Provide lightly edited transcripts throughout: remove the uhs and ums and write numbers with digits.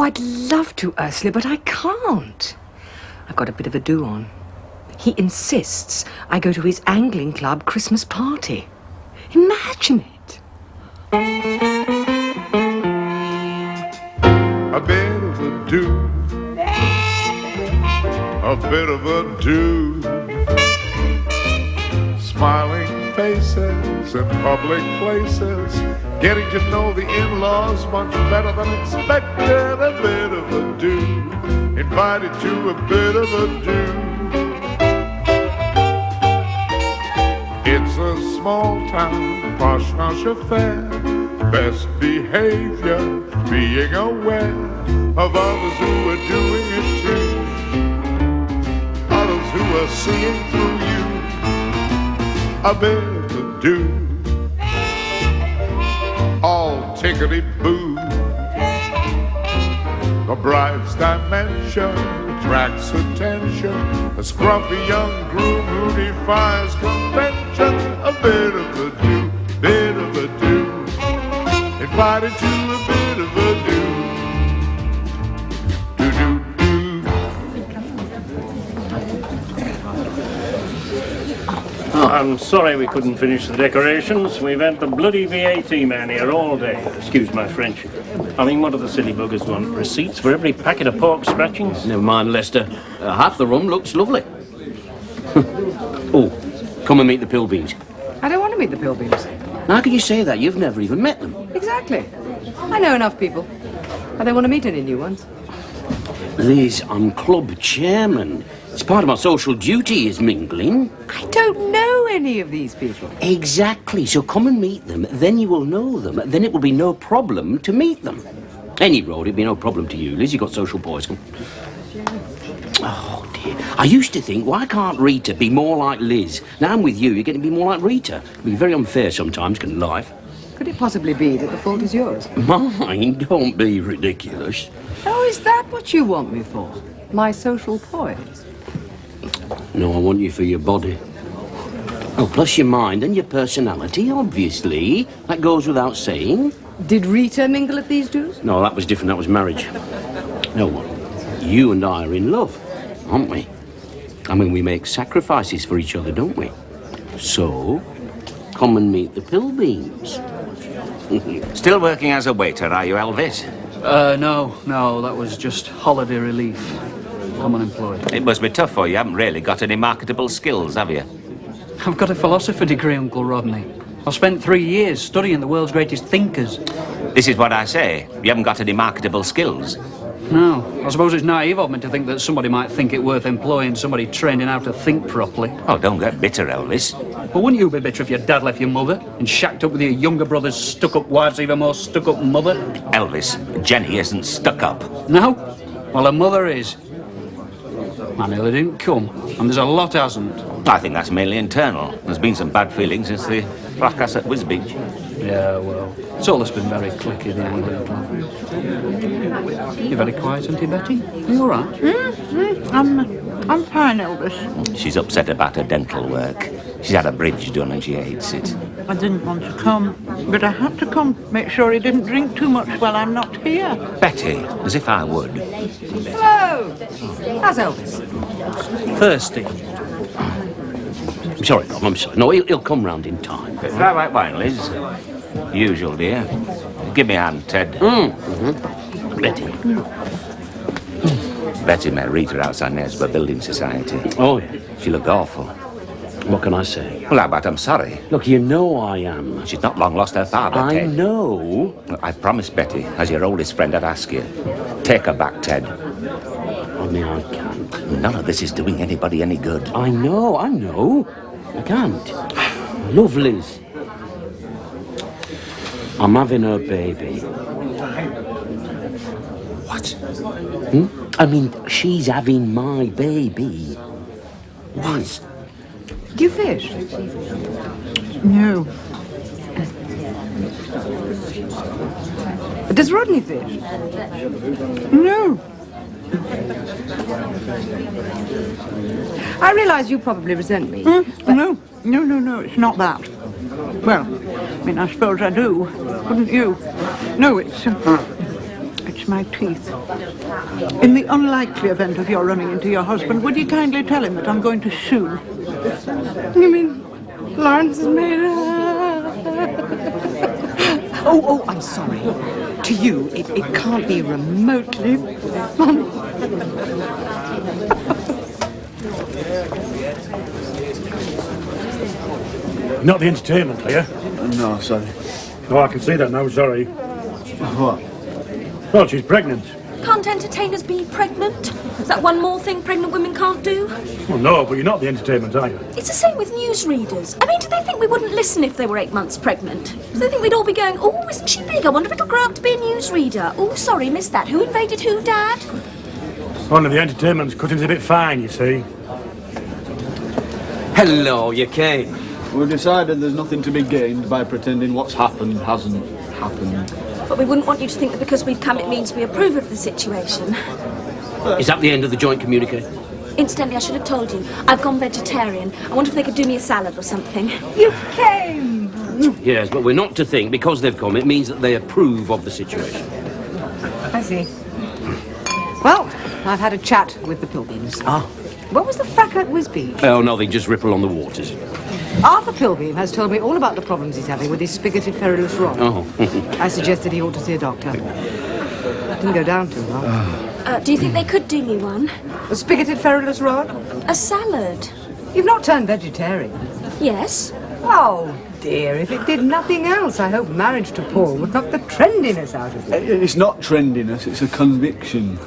I'd love to, Ursula, but I can't. I've got a bit of a do on. He insists I go to his angling club Christmas party. Imagine it. A bit of a do. A bit of a do. Smiling faces in public places, getting to know the in-laws much better than expected. A bit of a do, invited to a bit of a do. It's a small town, posh-nosh affair. Best behavior, being aware of others who are doing it too, others who are seeing through you. A bit of do, all tickety-boo. The bride's dimension attracts attention. A scruffy young groom who defies convention. A bit of a do, bit of a do. Invited to a bit of a do. I'm sorry we couldn't finish the decorations. We've had the bloody VAT man here all day. Excuse my French. I mean, what do the silly buggers want? Receipts for every packet of pork scratchings? Never mind, Lester. Half the rum looks lovely. Oh, come and meet the Pilbeams. I don't want to meet the Pilbeams. How can you say that? You've never even met them. Exactly. I know enough people. I don't want to meet any new ones. Liz, I'm club chairman. It's part of my social duty is mingling. I don't know any of these people. Exactly. So come and meet them. Then you will know them. Then it will be no problem to meet them. Any road, it'd be no problem to you, Liz. You've got social poison. Oh, dear. I used to think, why can't Rita be more like Liz? Now I'm with you, you're getting to be more like Rita. It'd be very unfair sometimes, can life? Could it possibly be that the fault is yours? Mine? Don't be ridiculous. Oh, is that what you want me for? My social poise? No, I want you for your body. Oh, plus your mind and your personality, obviously. That goes without saying. Did Rita mingle at these dues? No, that was different. That was marriage. No, you and I are in love, aren't we? I mean, we make sacrifices for each other, don't we? So, come and meet the Pilbeams. Still working as a waiter, are you, Elvis? No, that was just holiday relief. I'm unemployed. It must be tough for you. You haven't really got any marketable skills, have you? I've got a philosophy degree, Uncle Rodney. I've spent 3 years studying the world's greatest thinkers. This is what I say. You haven't got any marketable skills. No, I suppose it's naive of me to think that somebody might think it worth employing somebody trained in how to think properly. Oh, don't get bitter, Elvis. Well, wouldn't you be bitter if your dad left your mother and shacked up with your younger brother's stuck-up wife's even more stuck-up mother? Elvis, Jenny isn't stuck up. No? Well, her mother is. I nearly didn't come, and there's a lot hasn't. I think that's mainly internal. There's been some bad feelings since the fracas at Wisbech. Yeah, well, it's all that's been very clicky, the England. You're very quiet, aren't you, Betty? Are you all right? I'm fine, Elvis. She's upset about her dental work. She's had a bridge done and she hates it. I didn't want to come, but I had to come. Make sure he didn't drink too much while I'm not here. Betty, as if I would. Hello! How's Elvis? Thirsty. I'm sorry, Mum, I'm sorry. No, he'll come round in time. Dry white wine, Liz. Usual, dear. Give me a hand, Ted. Betty. Betty met Rita outside Nesborough Building Society. Oh, yeah. She looked awful. What can I say? Well, how about I'm sorry? Look, you know I am. She's not long lost her father, I Ted. know. Look, I promised Betty, as your oldest friend, I'd ask you. Take her back, Ted. I mean, I can't. None of this is doing anybody any good. I know. I can't. Love Liz. I'm having her baby. What? I mean, she's having my baby. What? Do you fish? No. Does Rodney fish? No. I realise you probably resent me. No, it's not that. Well, I mean, I suppose I do. Wouldn't you? No, it's fix my teeth. In the unlikely event of your running into your husband, would you kindly tell him that I'm going to sue? You mean Laurence and Rita? Oh, I'm sorry. To you, it can't be remotely funny. Not the entertainment, are you? No, sorry. Oh, I can see that now, sorry. What? Well, she's pregnant. Can't entertainers be pregnant? Is that one more thing pregnant women can't do? Well, no, but you're not the entertainment, are you? It's the same with newsreaders. I mean, do they think we wouldn't listen if they were 8 months pregnant? Do they think we'd all be going, oh, isn't she big? I wonder if it'll grow up to be a newsreader. Oh, sorry, missed that. Who invaded who, Dad? Only the entertainment's cutting's a bit fine, you see. Hello, you came. We've decided there's nothing to be gained by pretending what's happened hasn't happened. But we wouldn't want you to think that because we've come it means we approve of the situation. Is that the end of the joint communique? Incidentally, I should have told you, I've gone vegetarian. I wonder if they could do me a salad or something. You came! Yes, but we're not to think, because they've come, it means that they approve of the situation. I see. Well, I've had a chat with the Pilbeams. Ah. What was the fracas at Wisbeach? Oh, nothing, just ripple on the waters. Arthur Pilbeam has told me all about the problems he's having with his spigoted ferrulous rod. Oh. I suggested he ought to see a doctor. Didn't go down too well. Do you think they could do me one? A spigoted ferrulous rod? A salad? You've not turned vegetarian. Yes. Oh, dear, if it did nothing else, I hope marriage to Paul would knock the trendiness out of you. It's not trendiness, it's a conviction.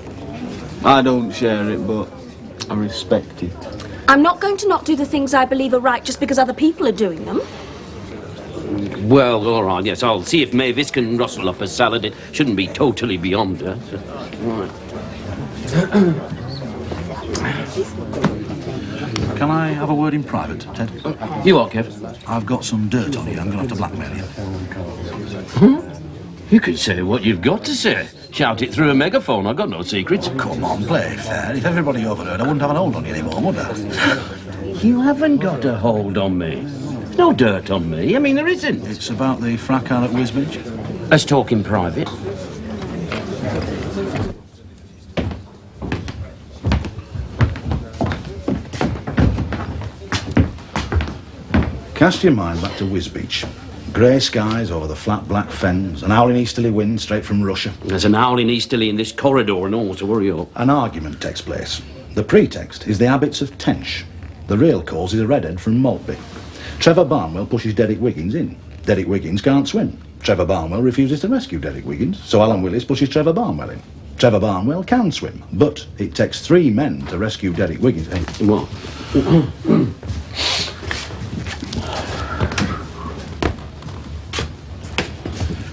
I don't share it, but I respect it. I'm not going to not do the things I believe are right just because other people are doing them. Well, all right, yes, I'll see if Mavis can rustle up a salad. It shouldn't be totally beyond her. So. Right. Can I have a word in private, Ted? You are, Kev? I've got some dirt on you. I'm going to have to blackmail you. You can say what you've got to say. Shout it through a megaphone. I've got no secrets. Come on, play it fair. If everybody overheard, I wouldn't have an hold on you anymore, would I? You haven't got a hold on me. There's no dirt on me. I mean, there isn't. It's about the fracas at Wisbeach. Let's talk in private. Cast your mind back to Wisbeach. Grey skies over the flat black fens, an howling easterly wind straight from Russia. There's an howling easterly in this corridor and all, so hurry up. An argument takes place. The pretext is the habits of Tench. The real cause is a redhead from Maltby. Trevor Barnwell pushes Derek Wiggins in. Derek Wiggins can't swim. Trevor Barnwell refuses to rescue Derek Wiggins, so Alan Willis pushes Trevor Barnwell in. Trevor Barnwell can swim, but it takes 3 men to rescue Derek Wiggins. Hey. What?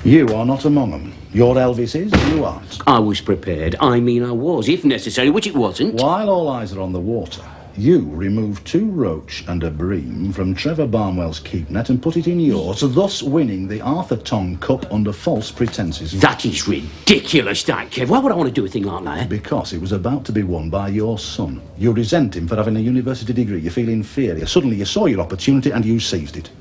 You are not among them. Your Elvis is, you aren't. I was prepared. I mean, I was, if necessary, which it wasn't. While all eyes are on the water, you remove 2 roach and a bream from Trevor Barnwell's keep net and put it in yours, thus winning the Arthur Tong Cup under false pretences. That is ridiculous, that, Kev. Why would I want to do a thing like that? Because it was about to be won by your son. You resent him for having a university degree. You feel inferior. Suddenly you saw your opportunity and you seized it.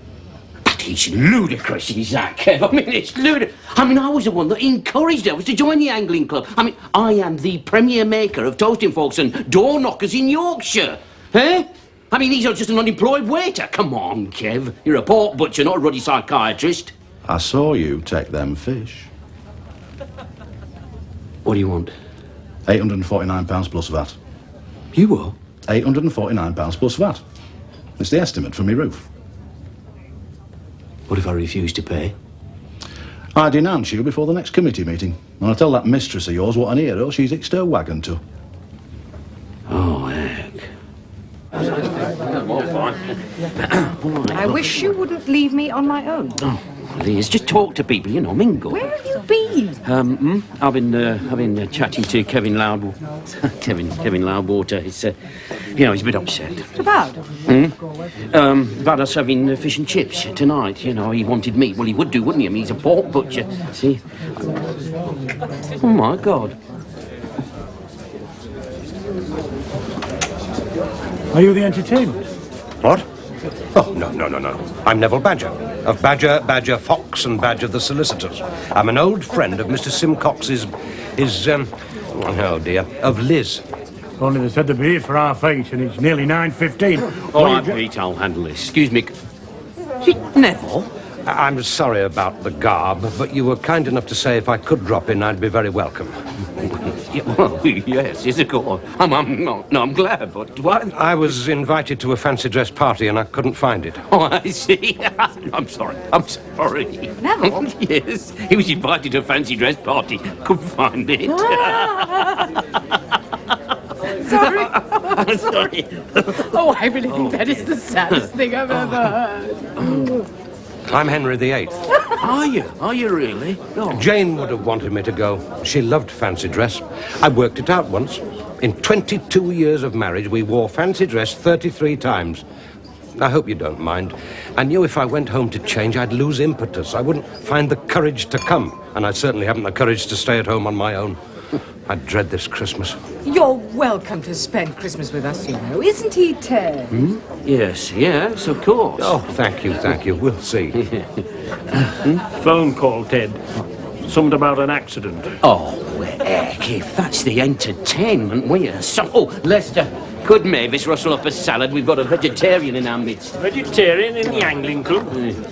It's ludicrous, is that, Kev? I mean, it's ludicrous. I mean, I was the one that encouraged Elvis to join the angling club. I mean, I am the premier maker of toasting forks and door knockers in Yorkshire. Eh? I mean, he's not just an unemployed waiter. Come on, Kev. You're a pork butcher, not a ruddy psychiatrist. I saw you take them fish. What do you want? £849 plus VAT. You what? £849 plus VAT. It's the estimate for me roof. What if I refuse to pay? I denounce you before the next committee meeting. And I'll tell that mistress of yours what an hero she's hitched her wagon to. Oh, heck. I wish you wouldn't leave me on my own. Oh, Liz, just talk to people, you know, mingle. Where have you been? I've been chatting to Kevin Kevin Loudwater. He's, you know, he's a bit upset. What about? About us having fish and chips tonight. You know, he wanted meat. Well, he would do, wouldn't he? I mean, he's a pork butcher. See? Oh, my God. Are you the entertainment? What? Oh, no. I'm Neville Badger, of Badger, Fox and Badger the solicitors. I'm an old friend of Mr. Simcock's, oh dear, of Liz. Only they said they'd be here for 8:30 and it's nearly 9:15. All right, Pete, I'll handle this. Excuse me. Neville? I'm sorry about the garb, but you were kind enough to say if I could drop in, I'd be very welcome. Yeah, well, yes, of course. I'm glad, but what? I was invited to a fancy dress party and I couldn't find it. Oh, I see. I'm sorry. Neville? Yes, he was invited to a fancy dress party. Couldn't find it. Sorry. Sorry. Oh, I really think that is the saddest thing I've ever heard. I'm Henry VIII. Are you? Are you really? Oh. Jane would have wanted me to go. She loved fancy dress. I worked it out once. In 22 years of marriage, we wore fancy dress 33 times. I hope you don't mind. I knew if I went home to change, I'd lose impetus. I wouldn't find the courage to come. And I certainly haven't the courage to stay at home on my own. I dread this Christmas. You're welcome to spend Christmas with us, you know. Isn't he, Ted? Yes, of course. Oh, thank you. We'll see. Phone call, Ted. Something about an accident. Oh, heck, if that's the entertainment, Oh, Lester, could Mavis rustle up a salad? We've got a vegetarian in our midst. Vegetarian in the angling club?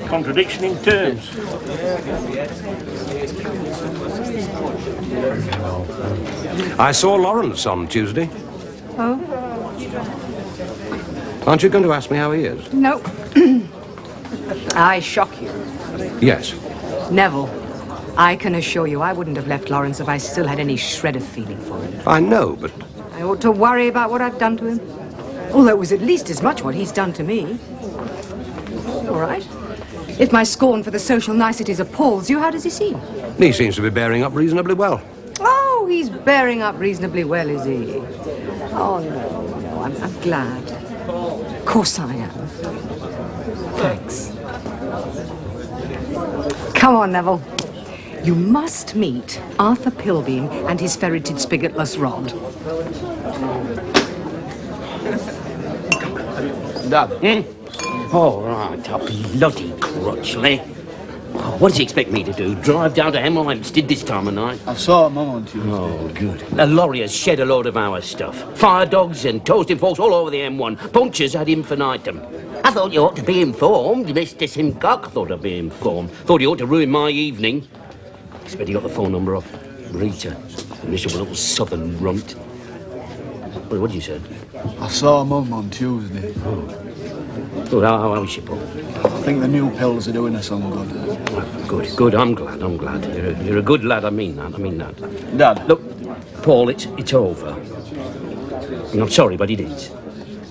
Contradiction in terms. I saw Laurence on Tuesday. Oh? Aren't you going to ask me how he is? No. I shock you. Yes. Neville, I can assure you I wouldn't have left Laurence if I still had any shred of feeling for him. I know, but... I ought to worry about what I've done to him. Although it was at least as much what he's done to me. All right. If my scorn for the social niceties appalls you, how does he seem? He seems to be bearing up reasonably well. Oh, he's bearing up reasonably well, is he? Oh, no, I'm glad. Of course I am. Thanks. Come on, Neville. You must meet Arthur Pilbeam and his ferreted spigotless rod. Dad. All right, a bloody crutchley. Oh, what does he expect me to do? Drive down to Hemel Hempstead this time of night? I saw Mum on Tuesday. Oh, good. A lorry has shed a load of our stuff. Fire dogs and toasting forks all over the M1. Punchers ad infinitum. I thought you ought to be informed, Mr. Simcock. I thought I'd be informed. Thought you ought to ruin my evening. Expect you got the phone number off Rita. A miserable little southern runt. What did you say? I saw Mum on Tuesday. Good, how is she, Paul? I think the new pills are doing her some good. Good, I'm glad. You're a good lad, I mean that. Dad. Look, Paul, it's over. And I'm sorry, but it is.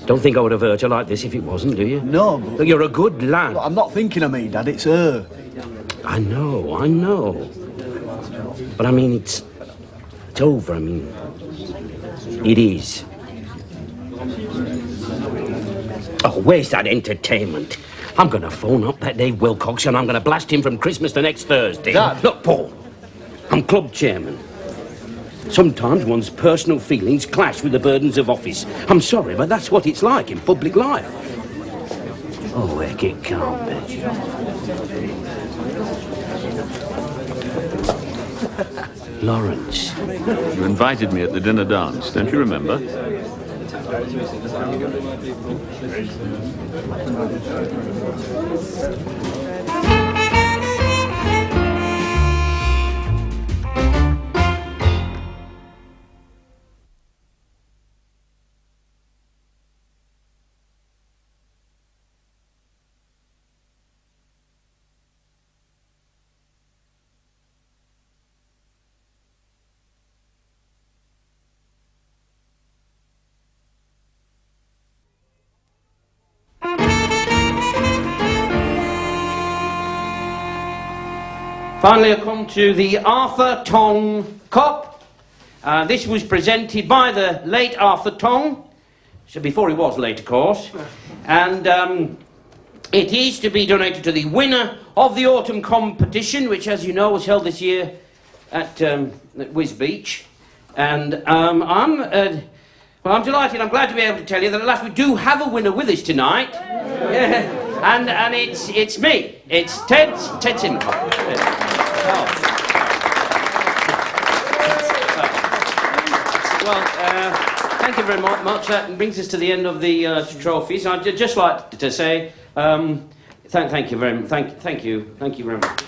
Don't think I would have hurt you like this if it wasn't, do you? No, but... Look, you're a good lad. Look, I'm not thinking of me, Dad, it's her. I know. But I mean, it's over, I mean... It is. Oh, where's that entertainment? I'm going to phone up that Dave Wilcox and I'm going to blast him from Christmas to next Thursday. Dad. Look, Paul, I'm club chairman. Sometimes one's personal feelings clash with the burdens of office. I'm sorry, but that's what it's like in public life. Oh, heck, it can't be. Laurence. You invited me at the dinner dance, don't you remember? Finally, I come to the Arthur Tongue Cup. This was presented by the late Arthur Tongue, so before he was late, of course. And it is to be donated to the winner of the autumn competition, which, as you know, was held this year at Wiz Beach. And I'm delighted, I'm glad to be able to tell you that at last we do have a winner with us tonight. Yeah, and it's me. It's Ted Simcock. Thank you very much. That brings us to the end of the trophies. I'd just like to say thank you very much. Thank you very much.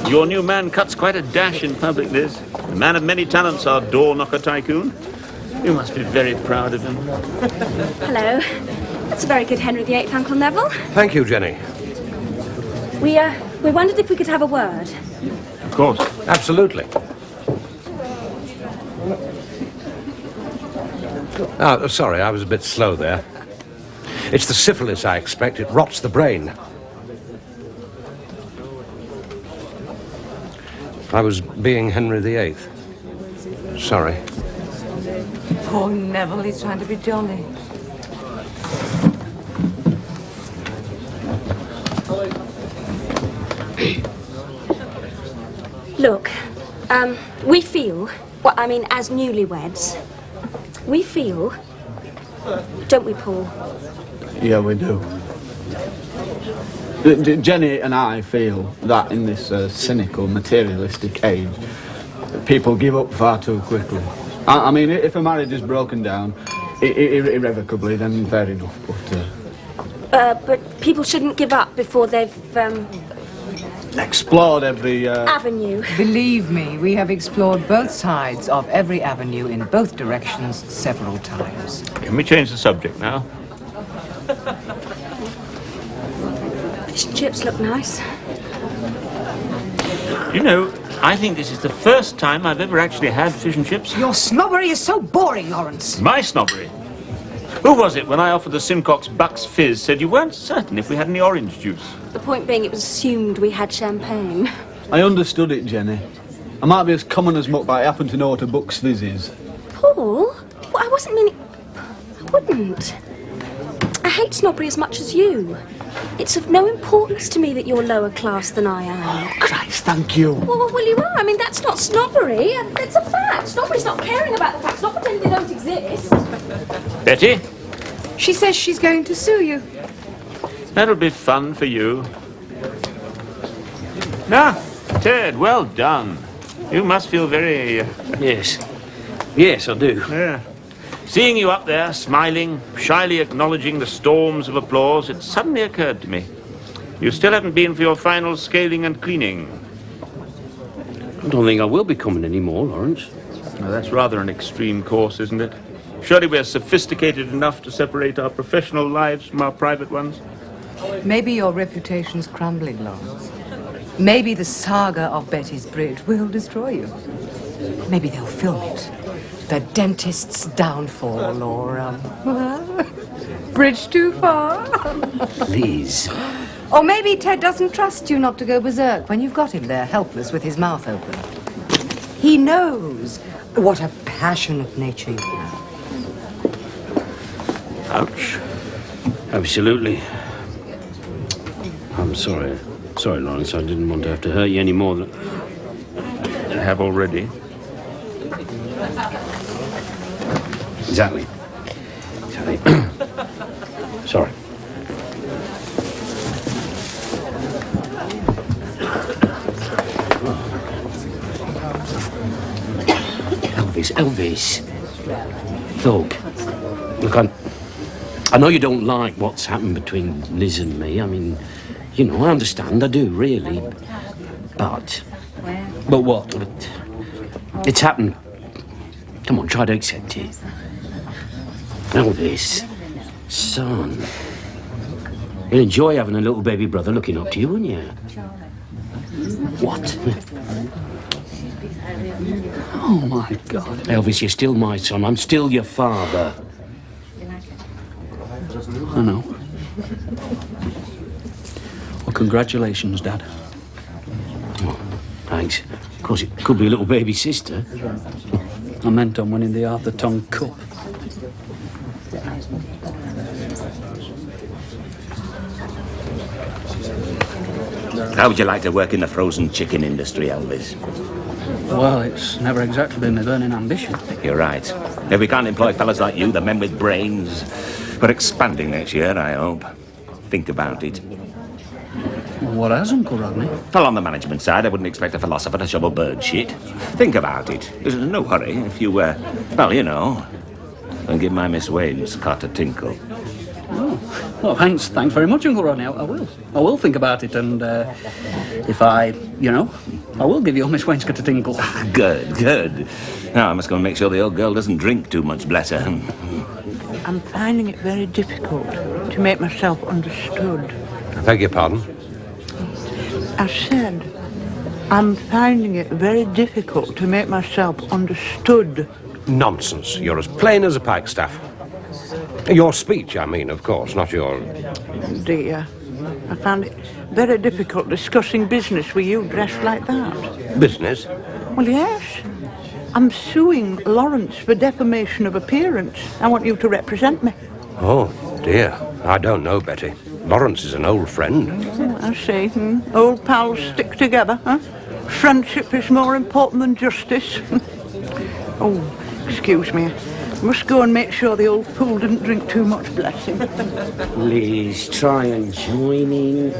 Your new man cuts quite a dash in public, Liz. A man of many talents, our door-knocker tycoon. You must be very proud of him. Hello. That's a very good Henry VIII, Uncle Neville. Thank you, Jenny. We wondered if we could have a word. Of course. Absolutely. Oh, sorry, I was a bit slow there. It's the syphilis, I expect. It rots the brain. I was being Henry VIII. Sorry. Poor Neville, he's trying to be jolly. Look, we feel, well, I mean, as newlyweds, we feel, don't we, Paul? Yeah, we do. Jenny and I feel that in this cynical, materialistic age, people give up far too quickly. I mean, if a marriage is broken down irrevocably, then fair enough, but people shouldn't give up before they've, explored every avenue. Believe me, we have explored both sides of every avenue in both directions several times. Can we change the subject now? Fish and chips look nice. You know, I think this is the first time I've ever actually had fish and chips. Your snobbery is so boring, Laurence. My snobbery? Who was it when I offered the Simcocks Bucks Fizz said you weren't certain if we had any orange juice? The point being, it was assumed we had champagne. I understood it, Jenny. I might be as common as muck, but I happen to know what a Bucks Fizz is. Paul? Well, I wasn't meaning... I wouldn't. I hate snobbery as much as you. It's of no importance to me that you're lower class than I am. Oh, Christ, thank you. Well, you are. I mean, that's not snobbery. It's a fact. Snobbery's not caring about the facts, not pretending they don't exist. Betty? She says she's going to sue you. That'll be fun for you. Now, Ted, well done. You must feel very... Yes, I do. Yeah. Seeing you up there, smiling, shyly acknowledging the storms of applause, it suddenly occurred to me. You still haven't been for your final scaling and cleaning. I don't think I will be coming anymore, Laurence. Now, that's rather an extreme course, isn't it? Surely we're sophisticated enough to separate our professional lives from our private ones? Maybe your reputation's crumbling, Laurence. Maybe the saga of Betty's Bridge will destroy you. Maybe they'll film it. The dentist's downfall, or, bridge too far. Please. Or maybe Ted doesn't trust you not to go berserk when you've got him there, helpless with his mouth open. He knows what a passionate nature you have. Ouch. Absolutely. I'm sorry. Sorry, Laurence, I didn't want to have to hurt you any more than... I have already. Exactly. Sorry. Elvis. Look, I know you don't like what's happened between Liz and me. I mean, you know, I understand, I do, really. But what? It's happened. Come on, try to accept it. Elvis, son, you'll enjoy having a little baby brother looking up to you, wouldn't you? What? Oh, my God. Elvis, you're still my son. I'm still your father. I know. Well, congratulations, Dad. Oh, thanks. Of course, it could be a little baby sister. I meant on winning the Arthur Tongue Cup. How would you like to work in the frozen chicken industry, Elvis? Well, it's never exactly been my burning ambition. You're right. If we can't employ fellas like you, the men with brains, we're expanding next year, I hope. Think about it. What has, Uncle Rodney? Well, on the management side, I wouldn't expect a philosopher to shovel bird shit. Think about it. There's no hurry if you, well, you know, and give my Miss Wayne's cot a tinkle. Oh, well, thanks very much, Uncle Rodney. I will. I will think about it, and if I will give your Miss Wainscot a tinkle. Good. Now, I must go and make sure the old girl doesn't drink too much, bless her. I'm finding it very difficult to make myself understood. I beg your pardon? I said, I'm finding it very difficult to make myself understood. Nonsense. You're as plain as a pikestaff. Your speech, I mean, of course, not your... Dear, I found it very difficult discussing business with you dressed like that. Business? Well, yes. I'm suing Laurence for defamation of appearance. I want you to represent me. Oh, dear. I don't know, Betty. Laurence is an old friend. Oh, I see. Old pals stick together, huh? Friendship is more important than justice. Oh, excuse me. I must go and make sure the old fool didn't drink too much, bless him. Please, try and join in.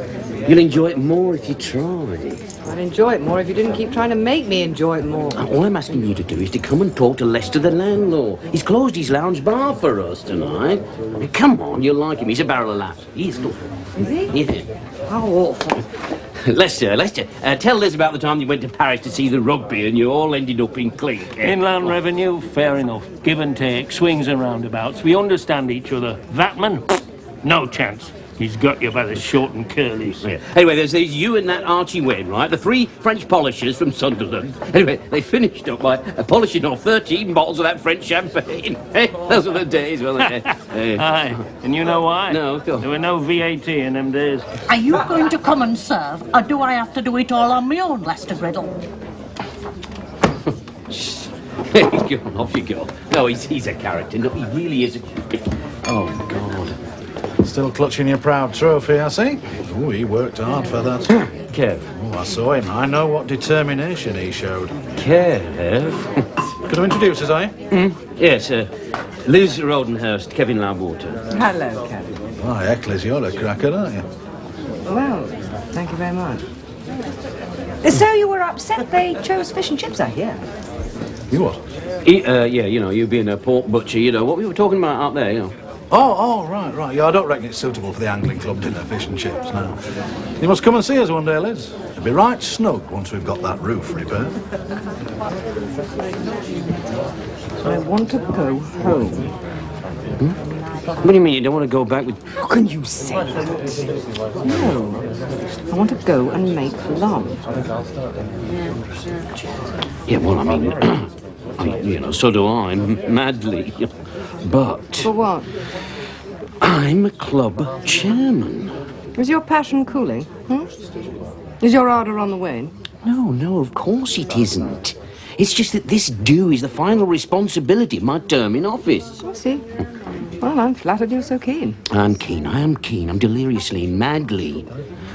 You'll enjoy it more if you try. I'd enjoy it more if you didn't keep trying to make me enjoy it more. All I'm asking you to do is to come and talk to Lester the landlord. He's closed his lounge bar for us tonight. I mean, come on, you'll like him. He's a barrel of laughs. He's good. Is he? Yeah. How awful. Lester, tell Liz about the time you went to Paris to see the rugby and you all ended up in clink. Inland revenue, fair enough. Give and take, swings and roundabouts. We understand each other. That man, no chance. He's got you by the short and curlies. Yeah. Anyway, there's you and that Archie Wainwright, the three French polishers from Sunderland. Anyway, they finished up by polishing off 13 bottles of that French champagne. Hey, those were the days, weren't they? Aye, and you know why? No, go on. There were no VAT in them days. Are you going to come and serve, or do I have to do it all on my own, Lester Griddle? Hey, go on, off you go. No, he's a character. No, he really is a... Oh, God. Still clutching your proud trophy, I see. Oh, he worked hard for that. Kev. Oh, I saw him. I know what determination he showed. Kev? Could I introduce us, are you? Yes, Liz Rodenhurst, Kevin Loudwater. Hello, Kevin. Why, Eccles, you're a cracker, aren't you? Well, thank you very much. So you were upset they chose fish and chips, I hear. You what? Yeah, you know, you being a pork butcher, you know, what we were talking about out there, you know. Oh, right. Yeah, I don't reckon it's suitable for the angling club dinner, fish and chips, no. You must come and see us one day, Liz. It'll be right snug once we've got that roof repaired. I want to go home. What do you mean you don't want to go back with... How can you say that? No. I want to go and make love. Yeah, well, I mean, you know, so do I, madly. But... For what? I'm a club chairman. Is your passion cooling? Is your ardour on the wane? No, of course it isn't. It's just that this due is the final responsibility of my term in office. I see. Well, I'm flattered you're so keen. I am keen. I'm deliriously, madly.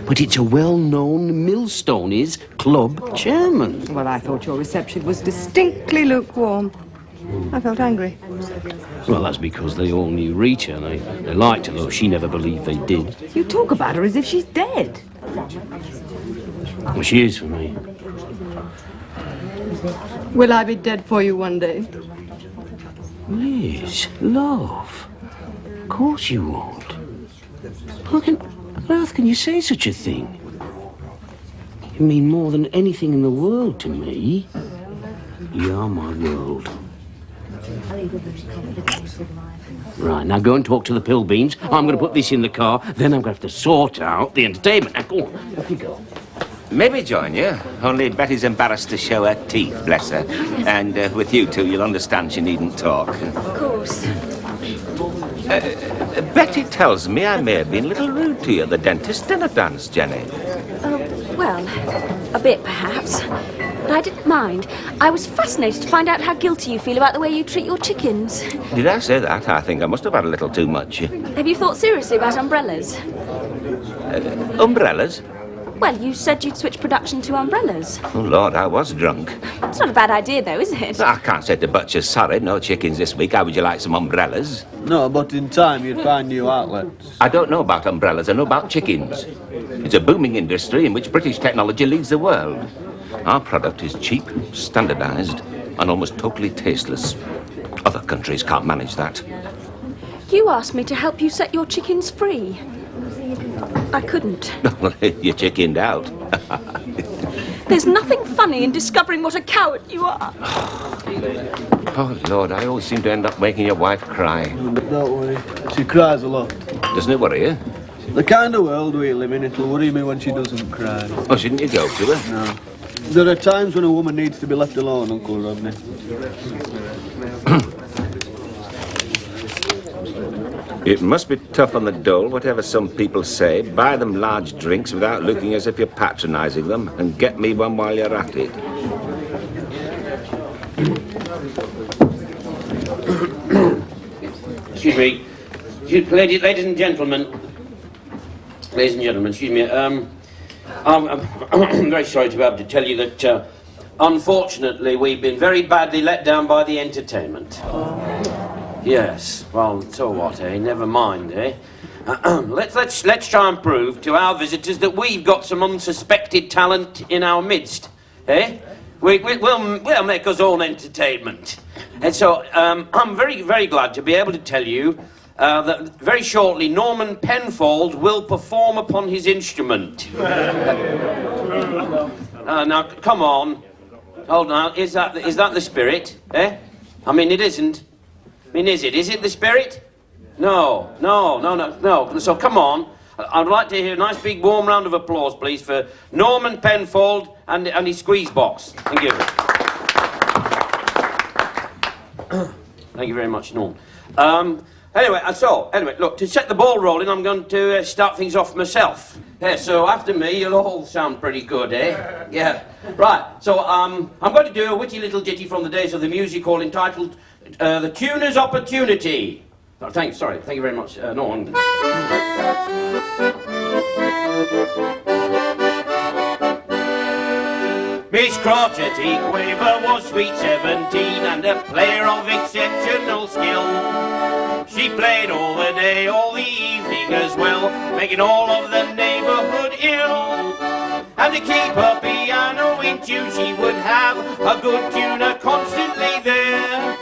But it's a well-known millstone is club chairman. Well, I thought your reception was distinctly lukewarm. I felt angry. Well, that's because they all knew Rita. They liked her, though she never believed they did. You talk about her as if she's dead. Well, she is for me. Will I be dead for you one day? Liz, love. Of course you won't. How on earth can you say such a thing? You mean more than anything in the world to me. You are my world. Right, now go and talk to the pill beans. I'm going to put this in the car, then I'm going to have to sort out the entertainment. Now, go on, off you go. Maybe join you, only Betty's embarrassed to show her teeth, bless her. And with you two, you'll understand she needn't talk. Of course. Betty tells me I may have been a little rude to you at the dentist dinner dance, Jenny. Well, a bit perhaps. But I didn't mind. I was fascinated to find out how guilty you feel about the way you treat your chickens. Did I say that? I think I must have had a little too much. Have you thought seriously about umbrellas? Umbrellas? Well, you said you'd switch production to umbrellas. Oh, Lord, I was drunk. It's not a bad idea, though, is it? I can't say to butchers, sorry, no chickens this week. How would you like some umbrellas? No, but in time you'd find new outlets. I don't know about umbrellas, I know about chickens. It's a booming industry in which British technology leads the world. Our product is cheap, standardised, and almost totally tasteless. Other countries can't manage that. You asked me to help you set your chickens free. I couldn't. You chickened out. There's nothing funny in discovering what a coward you are. Oh, Lord, I always seem to end up making your wife cry. But don't worry, she cries a lot. Doesn't it worry you? The kind of world we live in, it'll worry me when she doesn't cry. Oh, shouldn't you go to her? No. There are times when a woman needs to be left alone, Uncle Rodney. It must be tough on the dole, whatever some people say. Buy them large drinks without looking as if you're patronising them, and get me one while you're at it. Excuse me. Ladies and gentlemen. Ladies and gentlemen, excuse me. I'm very sorry to be able to tell you that, unfortunately, we've been very badly let down by the entertainment. Yes, well, so what, eh? Never mind, eh? Let's try and prove to our visitors that we've got some unsuspected talent in our midst, eh? We'll make us all entertainment. And so, I'm very, very glad to be able to tell you that very shortly Norman Penfold will perform upon his instrument. Now, come on. Hold on, is that the spirit, eh? I mean, it isn't. I mean, is it? Is it the spirit? No. So come on. I'd like to hear a nice big warm round of applause, please, for Norman Penfold and his squeeze box. Thank you. Thank you very much, Norm. Anyway, look, to set the ball rolling, I'm going to start things off myself. Yeah, so after me, you'll all sound pretty good, eh? Yeah. Right, so I'm going to do a witty little ditty from the days of the music hall entitled The Tuner's Opportunity. Oh, thank you very much, Norm. Miss Crotchety Quaver was sweet 17 and a player of exceptional skill. She played all the day, all the evening as well, making all of the neighbourhood ill. And to keep her piano in tune, she would have a good tuner constantly there.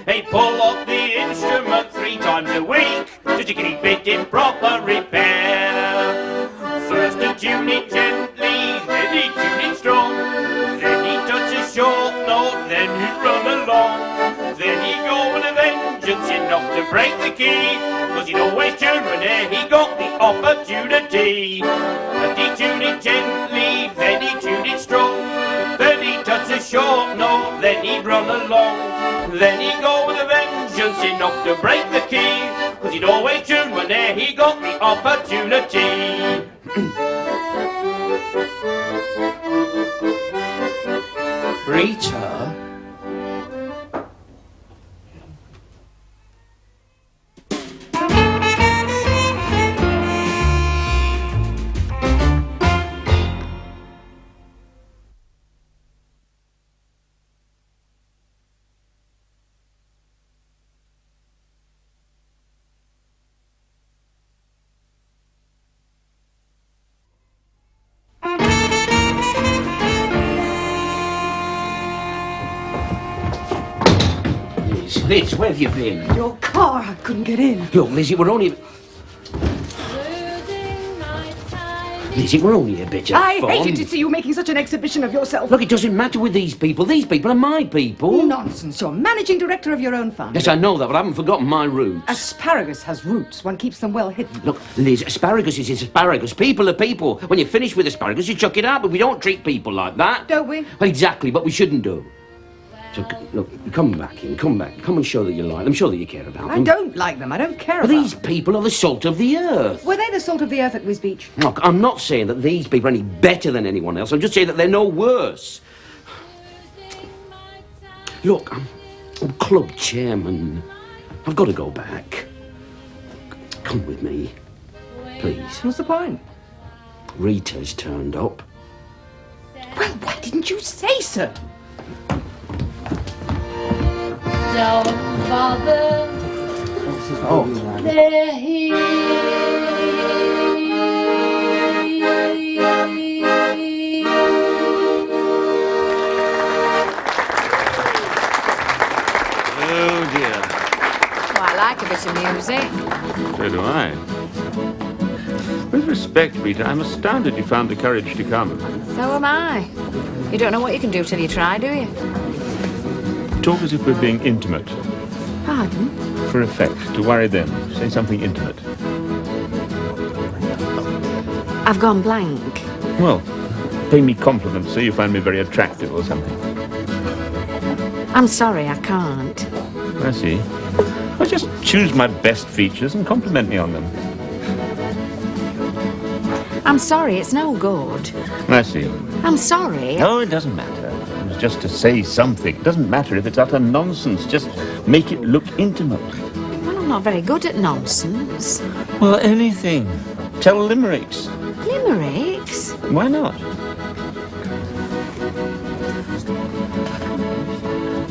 He'd pull up the instrument 3 times a week just to keep it in proper repair. First he'd tune it gently, then he'd tune it strong. Then he'd touch a short note, then he'd run along. Then he'd go with a vengeance enough to break the key, 'cause he'd always tune whenever he got the opportunity. First he'd tune it gently, then he'd tune it strong. Then he'd touch a short note, then he'd run along. Then he'd go with a vengeance enough to break the key, 'cause he'd always tune whenever he got the opportunity. Rita? Liz, where have you been? Your car, I couldn't get in. Look, Lizzie, we're only... Lizzie, we're only a bit of I fun. hated to see you making such an exhibition of yourself. Look, it doesn't matter with these people. These people are my people. Nonsense. You're managing director of your own fund. Yes, I know that, but I haven't forgotten my roots. Asparagus has roots. One keeps them well hidden. Look, Liz, asparagus is asparagus. People are people. When you finish with asparagus, you chuck it out, but we don't treat people like that. Don't we? Well, exactly, but we shouldn't do. So, look, come back in, come back. Come and show that you like them, show that you care about them. I don't like them. I don't care But about these people are the salt of the earth. Were they the salt of the earth at Wisbeach? Look, I'm not saying that these people are any better than anyone else. I'm just saying that they're no worse. Look, I'm club chairman. I've got to go back. Come with me, please. What's the point? Rita's turned up. Well, why didn't you say so? Don't bother. Oh. They're here. Oh, dear. Oh, I like a bit of music. So do I. With respect, Rita, I'm astounded you found the courage to come. So am I. You don't know what you can do till you try, do you? Talk as if we're being intimate. Pardon? For effect, to worry them. Say something intimate. I've gone blank. Well, pay me compliments, so you find me very attractive or something. I'm sorry, I can't. I see. I'll just choose my best features and compliment me on them. I'm sorry, it's no good. I see. I'm sorry. No, it doesn't matter. It was just to say something. It doesn't matter if it's utter nonsense. Just make it look intimate. Well, I'm not very good at nonsense. Well, anything. Tell limericks. Limericks? Why not?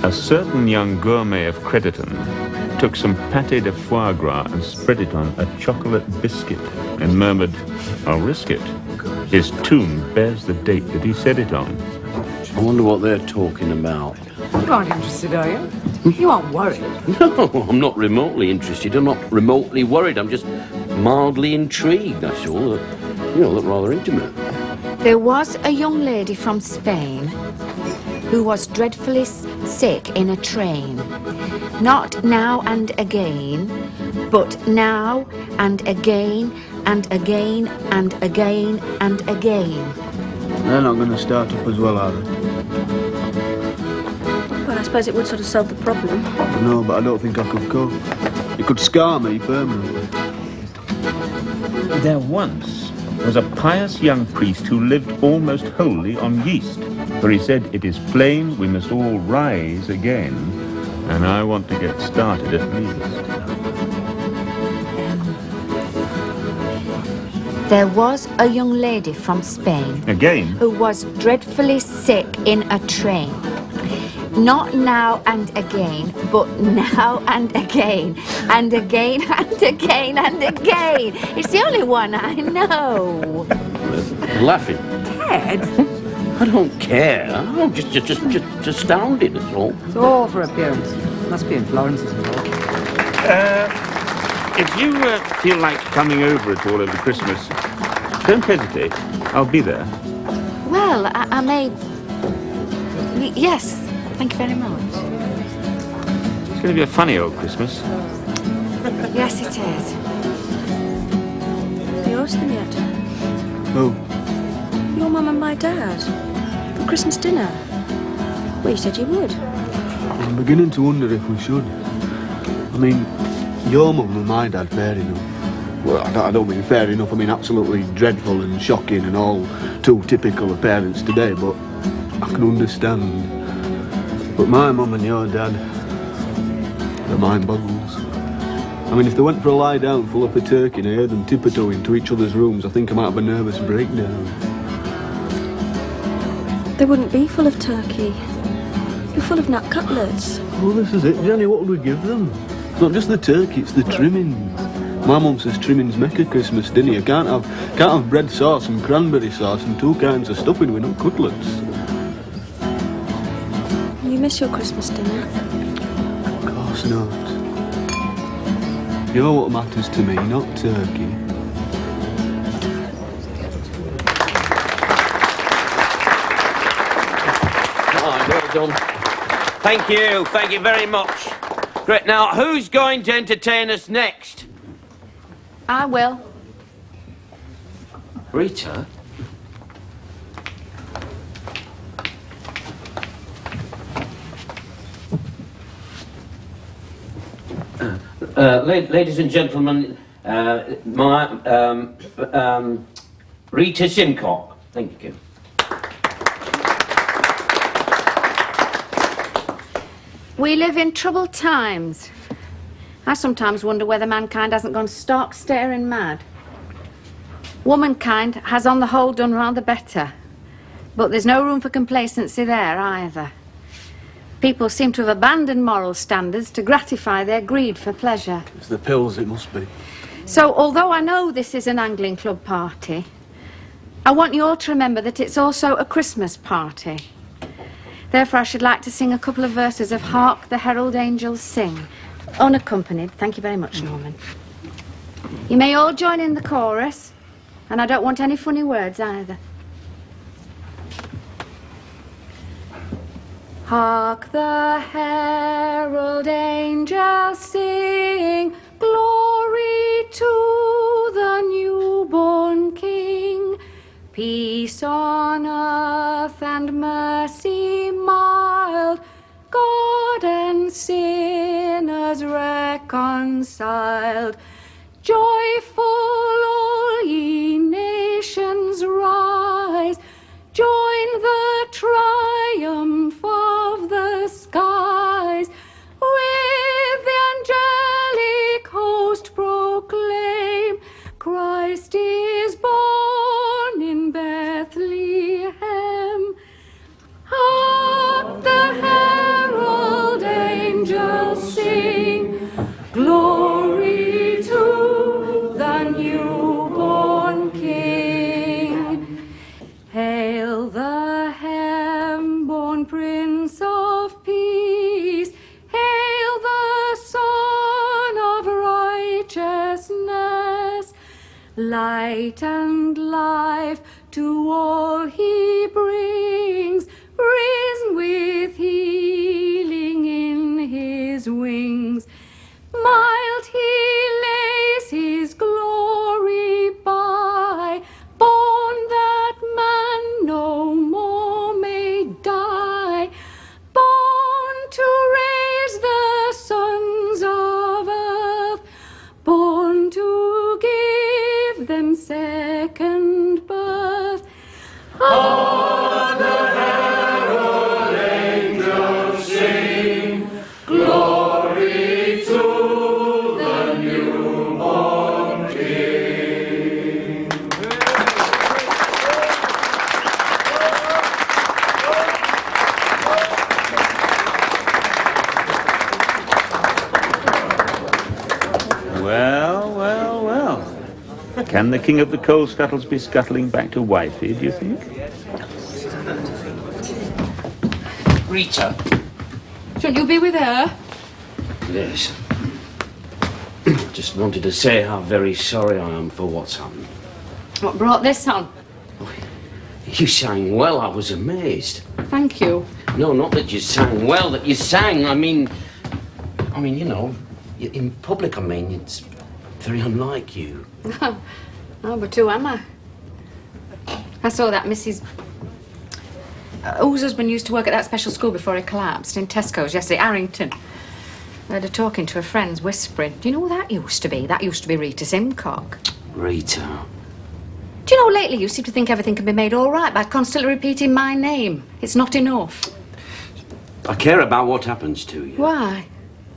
A certain young gourmet of Crediton took some pâté de foie gras and spread it on a chocolate biscuit and murmured, "I'll risk it." His tomb bears the date that he said it on. I wonder what they're talking about. You aren't interested, are you? You aren't worried. No, I'm not remotely interested. I'm not remotely worried. I'm just mildly intrigued, that's all. Look rather intimate. There was a young lady from Spain who was dreadfully sick in a train. Not now and again, but now and again and again and again and again. They're not going to start up as well, are they? Well, I suppose it would sort of solve the problem. No, but I don't think I could cope. It could scar me permanently. There once was a pious young priest who lived almost wholly on yeast, for he said, "It is plain we must all rise again, and I want to get started at least." There was a young lady from Spain Again? who was dreadfully sick in a train. Not now and again, but now and again, and again and again and again. It's the only one I know. Laughing. Ted? I don't care. I'm just astounded, that's all. It's all for appearance. Must be in Florence's involved. If you feel like coming over at all over Christmas, don't hesitate. I'll be there. Well, I may... Yes, thank you very much. It's going to be a funny old Christmas. Yes, it is. You asked them yet? Who? Your mum and my dad. For Christmas dinner. Well, you said you would. I'm beginning to wonder if we should. I mean, your mum and my dad, fair enough. Well, I don't mean fair enough, I mean absolutely dreadful and shocking and all too typical of parents today, but I can understand. But my mum and your dad, their mind boggles. I mean, if they went for a lie down full up of turkey and I heard them tiptoeing to each other's rooms, I think I might have a nervous breakdown. They wouldn't be full of turkey. You're full of nut cutlets. Well, this is it, Jenny, what would we give them? It's not just the turkey, it's the trimmings. My mum says trimmings make a Christmas dinner. You can't have bread sauce and cranberry sauce and two kinds of stuffing with no cutlets. You miss your Christmas dinner? Of course not. You're what matters to me, not turkey. Right, well done. Thank you very much. Great, now who's going to entertain us next? I will. Rita? Ladies and gentlemen, Rita Simcock. Thank you. We live in troubled times. I sometimes wonder whether mankind hasn't gone stark staring mad. Womankind has on the whole done rather better. But there's no room for complacency there either. People seem to have abandoned moral standards to gratify their greed for pleasure. It's the pills, it must be. So, although I know this is an angling club party, I want you all to remember that it's also a Christmas party. Therefore, I should like to sing a couple of verses of Hark the Herald Angels Sing, unaccompanied. Thank you very much, Norman. You may all join in the chorus, and I don't want any funny words either. Hark the herald angels sing, glory to the newborn King. Peace on earth and mercy mild, God and sinners reconciled. Joyful all ye nations rise, join the triumph of the skies. With the angelic host proclaim, Christ is born in Bethlehem. Hark the herald angels sing, glory to the newborn King. Hail the hem-born Prince of Peace, hail the Son of Righteousness. Light and life to all he brings, risen with healing in his wings. Mild he lays his glory by, born that man no more may die, born to raise the sons of earth, born to give them second birth. Hark the herald angels sing, glory to the newborn King. Well, well, well. Can the king of the coal scuttles be scuttling back to wifey, do you think? Rita? Shouldn't you be with her? Yes. Just wanted to say how very sorry I am for what's happened. What brought this on? You sang well, I was amazed. Thank you. No, not that you sang well, that you sang. I mean, you know, in public, it's very unlike you. Oh, but who am I? I saw that Mrs. Whose husband used to work at that special school before he collapsed in Tesco's yesterday, Arrington. I heard her talking to her friends, whispering. Do you know who that used to be? That used to be Rita Simcock. Rita. Do you know, lately you seem to think everything can be made all right by constantly repeating my name. It's not enough. I care about what happens to you. Why?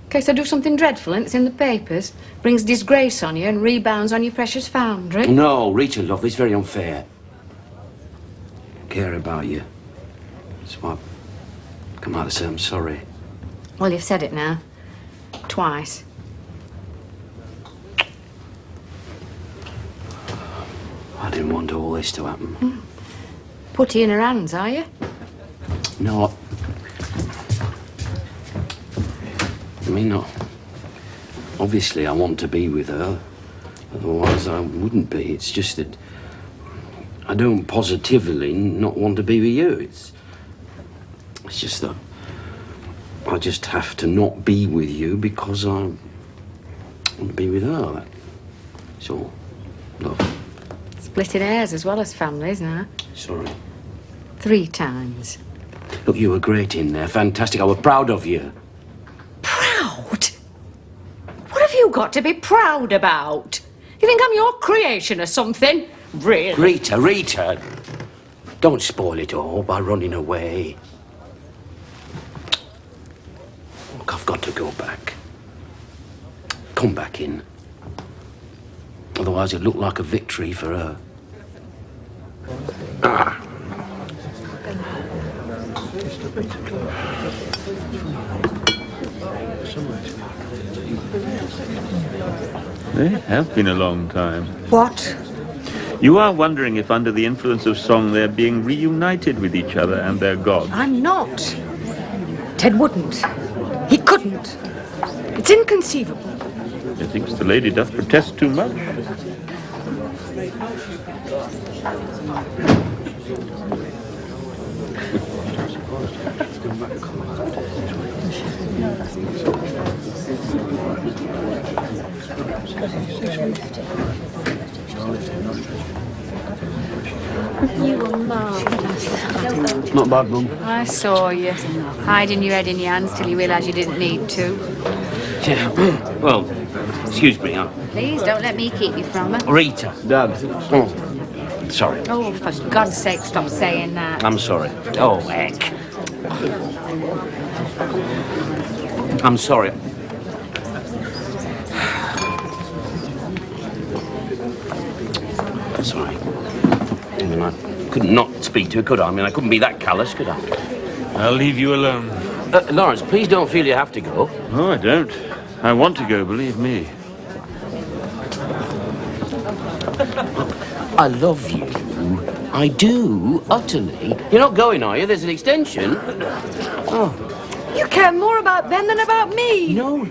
In case I do something dreadful and it's in the papers, brings disgrace on you and rebounds on your precious foundry. No, Rita, love, it's very unfair. I care about you. That's why I've come out to say I'm sorry. Well, you've said it now. Twice. I didn't want all this to happen. Putty in her hands, are you? No. No. Obviously, I want to be with her. Otherwise, I wouldn't be. It's just that I don't positively not want to be with you. It's just that I just have to not be with you because I want to be with her. That's all. Love. Splitting hairs as well as families now. Sorry. 3 times. Look, you were great in there. Fantastic. I was proud of you. Proud? What have you got to be proud about? You think I'm your creation or something? Really? Rita. Don't spoil it all by running away. Look, I've got to go back. Come back in. Otherwise, it'd look like a victory for her. They have been a long time. What? You are wondering if under the influence of song they're being reunited with each other and their gods. I'm not. Ted wouldn't. He couldn't. It's inconceivable. Methinks the lady doth protest too much. You were marvellous. Not bad, Mum. I saw you, hiding your head in your hands till you realised you didn't need to. Yeah. Well, excuse me, Please, don't let me keep you from her. Rita. Dad. Oh, sorry. Oh, for God's sake, stop saying that. I'm sorry. Oh, heck. I'm sorry. Sorry. I mean, I couldn't not speak to her, could I? I mean, I couldn't be that callous, could I? I'll leave you alone. Laurence, please don't feel you have to go. No, I don't. I want to go, believe me. I love you. I do, utterly. You're not going, are you? There's an extension. Oh. You care more about them than about me. No,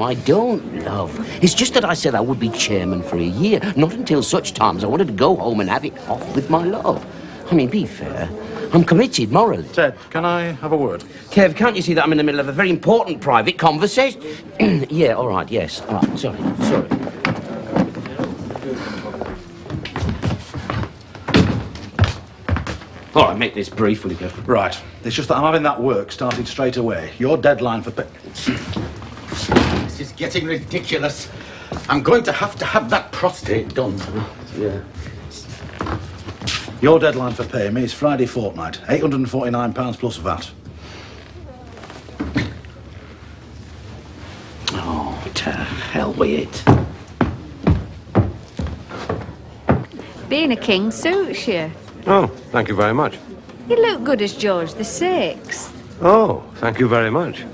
I don't, love. It's just that I said I would be chairman for a year, not until such time as I wanted to go home and have it off with my love. I mean, be fair. I'm committed morally. Ted, can I have a word? Kev, can't you see that I'm in the middle of a very important private conversation? Yeah, all right, yes. All right, sorry. All right, make this brief, will you, Kev? Right. It's just that I'm having that work started straight away. Your deadline for This is getting ridiculous. I'm going to have that prostate done. Yeah. Your deadline for paying me is Friday fortnight. £849 plus VAT. Oh, to hell with it. Being a king suits you. Oh, thank you very much. You look good as George VI. Oh, thank you very much.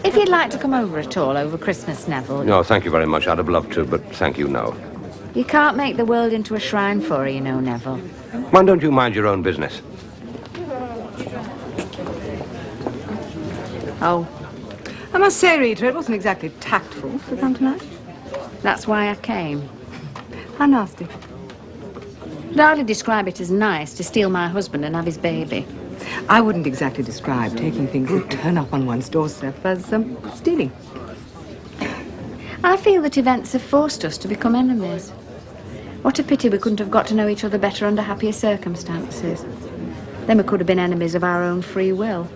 If you'd like to come over at all over Christmas, Neville. No, thank you very much. I'd have loved to, but thank you, no. You can't make the world into a shrine for her, you know, Neville. Why don't you mind your own business? Oh. I must say, Rita, it wasn't exactly tactful to come tonight. That's why I came. How nasty. I'd hardly describe it as nice to steal my husband and have his baby. I wouldn't exactly describe taking things that turn up on one's doorstep as stealing. I feel that events have forced us to become enemies. What a pity we couldn't have got to know each other better under happier circumstances. Then we could have been enemies of our own free will.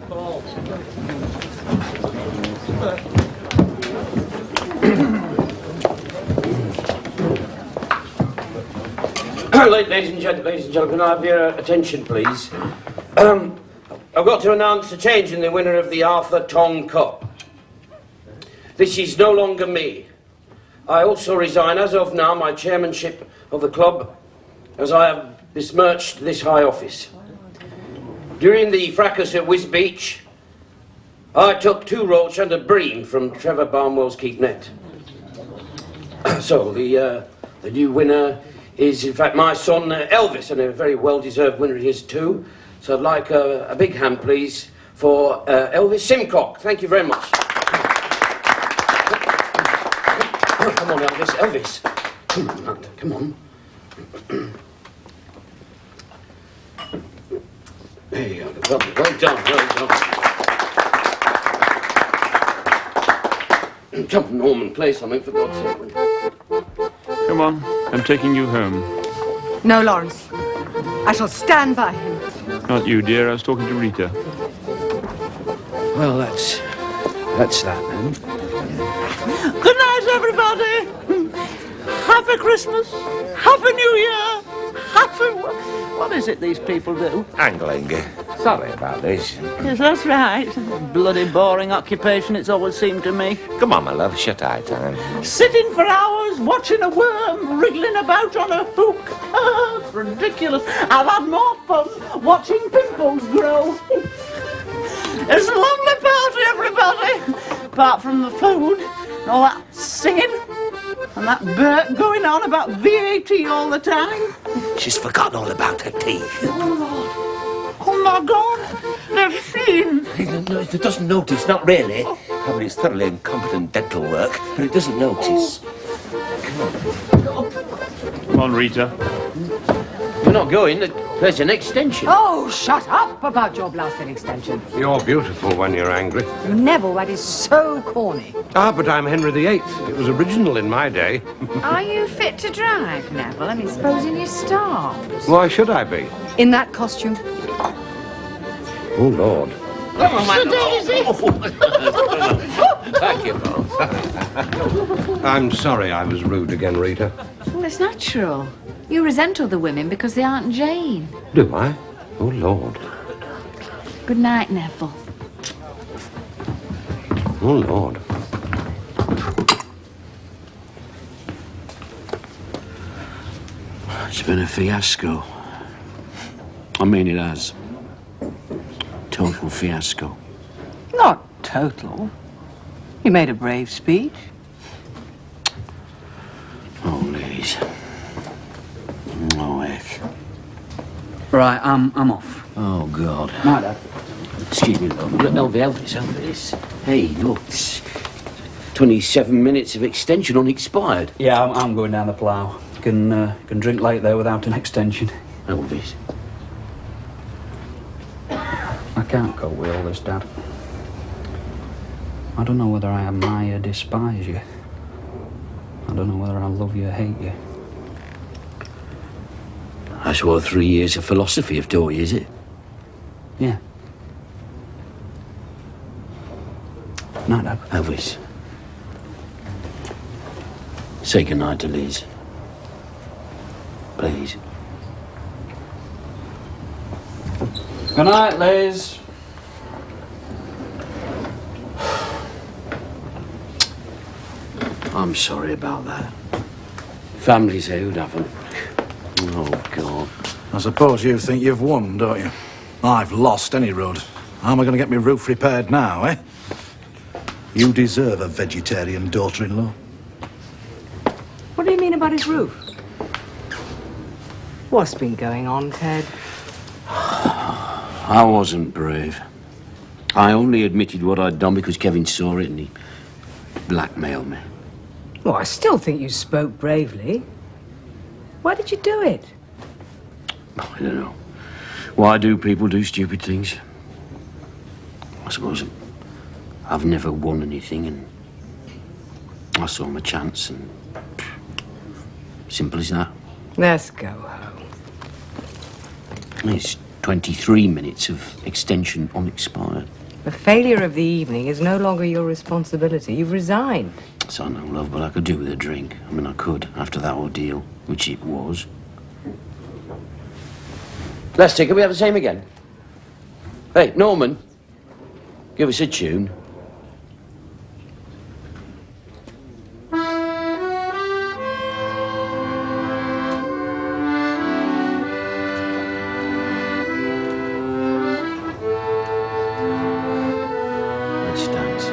Ladies and gentlemen, can I have your attention, please? I've got to announce a change in the winner of the Arthur Tong Cup. This is no longer me. I also resign, as of now, my chairmanship of the club, as I have besmirched this high office. During the fracas at Wisbeach, I took 2 roach and a bream from Trevor Barnwell's keep net. So, the new winner is, in fact, my son, Elvis, and a very well-deserved winner he is, too. So I'd like a big hand, please, for Elvis Simcock. Thank you very much. Come on, Elvis. Come on, lad, come on. There you go. Well done. Come on, Norman, play something, for God's sake. Come on, I'm taking you home. No, Laurence. I shall stand by him. Not you, dear. I was talking to Rita. Well, that's that, then. Good night, everybody. Happy Christmas. Happy New Year. What is it these people do? Angling. Sorry about this. Yes, that's right. Bloody boring occupation it's always seemed to me. Come on, my love, shut eye time. Sitting for hours, watching a worm wriggling about on a hook. It's ridiculous. I've had more fun watching pimples grow. It's a lovely party, everybody. Apart from the food. All that singing and that Bert going on about VAT all the time. She's forgotten all about her teeth. Oh my God, they've seen. No, it doesn't notice, not really. I mean, it's thoroughly incompetent dental work, but it doesn't notice. Come on, Rita. We're not going. There's an extension. Oh, shut up about your blasted extension. You're beautiful when you're angry. Neville, that is so corny. Ah, but I'm Henry VIII. It was original in my day. Are you fit to drive, Neville? I mean, supposing you start. Why should I be? In that costume. Oh, Lord. Thank you, both. I'm sorry I was rude again, Rita. Well, it's natural. You resent other women because they aren't Jane. Do I? Oh, Lord. Good night, Neville. Oh, Lord. It's been a fiasco. I mean, it has. Total fiasco. Not total. You made a brave speech. Oh, Liz. Oh, heck. Right, I'm off. Oh, God. Night, Dad. Excuse me, love. Elvis. Hey, look. 27 minutes of extension unexpired. Yeah, I'm going down the plough. Can drink late there without an extension. Elvis. I can't cope with all this, Dad. I don't know whether I admire or despise you. I don't know whether I love you or hate you. That's what 3 years of philosophy have taught you, is it? Yeah. Night, Dad. Elvis. Say goodnight to Liz. Please. Good night, Liz. I'm sorry about that. Families who'd haven't. Oh, God. I suppose you think you've won, don't you? I've lost any road. How am I going to get my roof repaired now, eh? You deserve a vegetarian daughter-in-law. What do you mean about his roof? What's been going on, Ted? I wasn't brave. I only admitted what I'd done because Kevin saw it and he blackmailed me. Well, I still think you spoke bravely. Why did you do it? I don't know. Why do people do stupid things? I suppose I've never won anything and I saw my chance and simple as that. Let's go home. It's 23 minutes of extension unexpired. The failure of the evening is no longer your responsibility. You've resigned. So I know, love, but I could do with a drink. I mean, I could, after that ordeal, which it was. Lester, can we have the same again? Hey, Norman, give us a tune. Let's dance.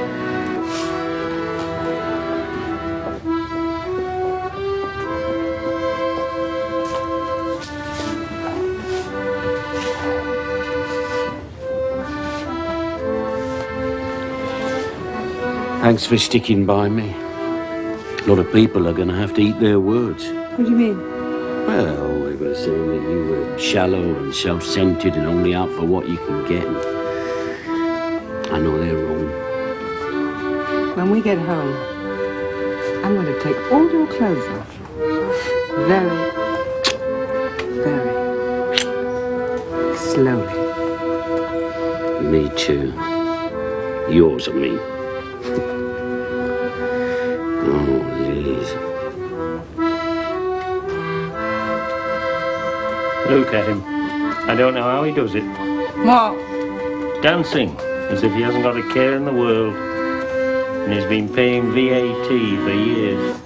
Thanks for sticking by me. A lot of people are going to have to eat their words. What do you mean? Well, they were saying that you were shallow and self-centered and only out for what you can get. I know they're wrong. When we get home, I'm going to take all your clothes off. Very, very slowly. Me too. Yours and me. Oh, Liz. Look at him. I don't know how he does it. What? Dancing, as if he hasn't got a care in the world. And he's been paying VAT for years.